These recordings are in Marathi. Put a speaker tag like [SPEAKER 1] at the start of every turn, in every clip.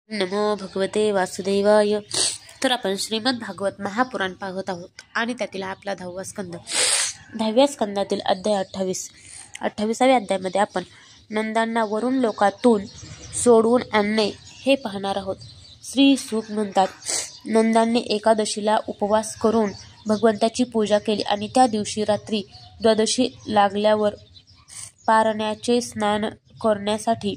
[SPEAKER 1] नमो भगवते वासुदेवाय. तर आपण श्रीमद भागवत महापुराण पाहत आहोत आणि त्यातील आपला 10वा स्कंद. 10व्या स्कंदातील अध्याय 28व्या अध्यायामध्ये आपण नंदांना वरुण लोकातून सोडवून आणणे हे पाहणार आहोत. श्री सुख म्हणतात, नंदांनी एकादशीला उपवास करून भगवंताची पूजा केली आणि त्या दिवशी रात्री द्वादशी लागल्यावर पारण्याचे स्नान करण्यासाठी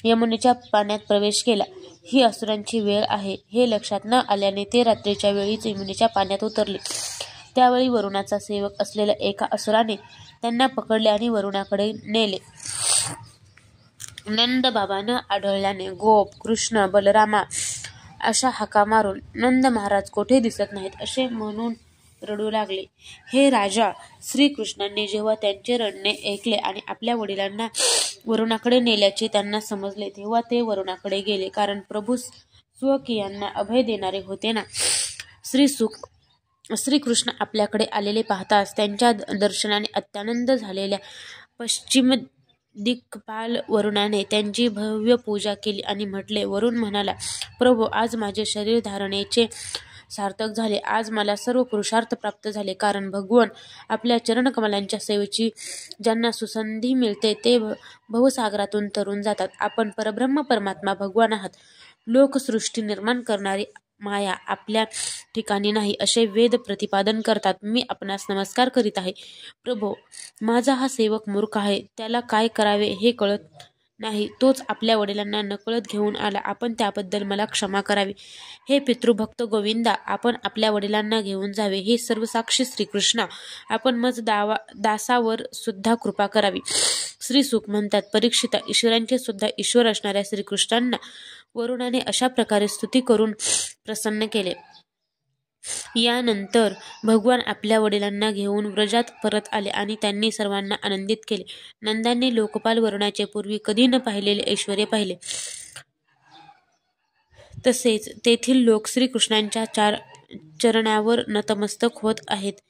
[SPEAKER 1] यमुनेच्या पाण्यात प्रवेश केला. ही असुरांची वेळ आहे हे लक्षात न आल्याने ते रात्रीच्या वेळीच यमुनेच्या पाण्यात उतरले. त्यावेळी वरुणाचा सेवक असलेल्या एका असुराने त्यांना पकडले आणि वरुणाकडे नेले. नंद बाबा न आढळल्याने गोप, कृष्ण, बलरामा अशा हाका मारून नंद महाराज कोठे दिसत नाहीत असे म्हणून रडू लागले. हे राजा, श्रीकृष्णांनी जेव्हा त्यांचे रडणे ऐकले आणि आपल्या वडिलांना वरुणाकडे नेल्याचे त्यांना समजले तेव्हा ते वरुणाकडे गेले, कारण प्रभू स्वकीयांना अभय देणारे होते ना. श्रीकृष्ण आपल्याकडे आलेले पाहताच त्यांच्या दर्शनाने अत्यानंद झालेल्या पश्चिम दिक्पाल वरुणाने त्यांची भव्य पूजा केली आणि म्हटले. वरुण म्हणाला, प्रभू, आज माझे शरीर धारणेचे सार्थक झाले. आज मला सर्व पुरुषार्थ प्राप्त झाले, कारण भगवान आपल्या चरणकमलांच्या सेवेची ज्यांना सुसंधी मिळते ते भवसागरातून तरून जातात. आपण परब्रह्म परमात्मा भगवान आहात. लोकसृष्टी निर्माण करणारी माया आपल्या ठिकाणी नाही असे वेद प्रतिपादन करतात. मी आपणास नमस्कार करीत आहे. प्रभो, माझा हा सेवक मूर्ख आहे. त्याला काय करावे हे कळत नाही. तोच आपल्या वडिलांना नकळत घेऊन आला. आपण त्याबद्दल मला क्षमा करावी. हे पितृभक्त गोविंदा, आपण आपल्या वडिलांना घेऊन जावे. हे सर्वसाक्षी श्रीकृष्णा, आपण मज दासावर सुद्धा कृपा करावी. श्री सुख म्हणतात, परीक्षिता, ईश्वरांचे सुद्धा ईश्वर असणाऱ्या श्रीकृष्णांना वरुणाने अशा प्रकारे स्तुती करून प्रसन्न केले. यानंतर भगवान आपल्या वडिलांना घेऊन व्रजात परत आले आणि त्यांनी सर्वांना आनंदित केले. नंदांनी लोकपाल वरुणाचे पूर्वी कधी न पाहिलेले ऐश्वर्य पाहिले. तसेच तेथील लोक श्रीकृष्णांच्या चरणावर नतमस्तक होत आहेत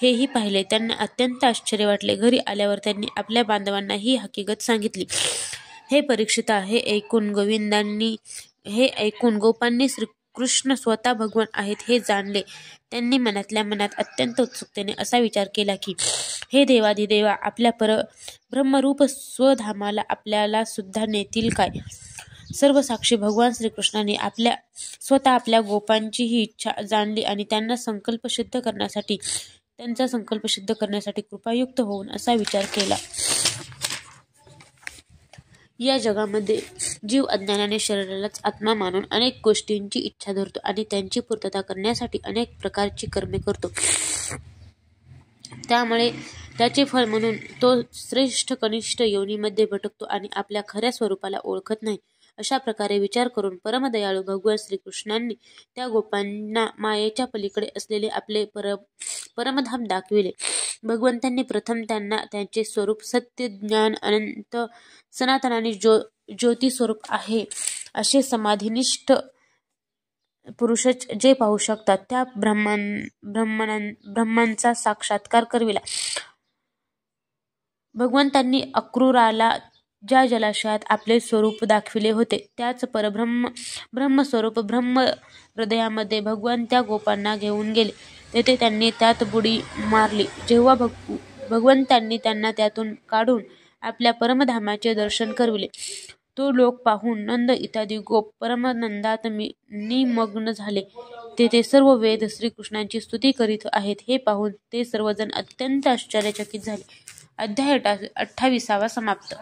[SPEAKER 1] हेही पाहिले. त्यांना अत्यंत आश्चर्य वाटले. घरी आल्यावर त्यांनी आपल्या बांधवांना ही हकीकत सांगितली. हे परीक्षिता, हे ऐकून गोपांनी श्रीकृष्ण स्वतः भगवान आहेत हे जाणले. त्यांनी मनातल्या मनात अत्यंत उत्सुकतेने असा विचार केला की, हे देवाधिदेवा, आपल्या ब्रह्मरूप स्वधामाला आपल्याला सुद्धा नेतील काय. सर्व साक्षी भगवान श्रीकृष्णाने स्वतः आपल्या गोपांची ही इच्छा जाणली आणि त्यांचा संकल्प सिद्ध करण्यासाठी कृपायुक्त होऊन असा विचार केला. या जगामध्ये जीव अज्ञानाने शरीरालाच आत्मा मानून अनेक गोष्टींची इच्छा धरतो आणि त्यांची पूर्तता करण्यासाठी अनेक प्रकारची कर्मे करतो. त्यामुळे त्याचे फळ म्हणून तो श्रेष्ठ कनिष्ठ योनीमध्ये भटकतो आणि आपल्या खऱ्या स्वरूपाला ओळखत नाही. अशा प्रकारे विचार करून परमदयाळू भगवान श्रीकृष्णांनी त्या गोपांना मायेच्या पलीकडे असलेले आपले परमधाम दाखविले. भगवंतांनी प्रथम त्यांना त्यांचे स्वरूप सत्य, ज्ञान, अनंत, सनातन आणि ज्योती स्वरूप आहे असे समाधिनिष्ठ पुरुषच जे पाहू शकतात त्या ब्रह्मांचा साक्षात्कार करविला. भगवंतांनी अक्रूराला ज्या जलाशयात आपले स्वरूप दाखविले होते त्याच ब्रह्मस्वरूप ब्रह्म हृदयामध्ये भगवान त्या गोपांना घेऊन गेले. तेथे त्यांनी त्यात बुडी मारली. जेव्हा भगवंतांनी त्यांना त्यातून काढून आपल्या परमधामाचे दर्शन करविले, तो लोक पाहून नंद इत्यादी गोप परमानंदात निमग्न झाले. तेथे सर्व वेद श्रीकृष्णांची स्तुती करीत आहेत हे पाहून ते सर्वजण अत्यंत आश्चर्यचकित झाले. अध्याय 28 समाप्त.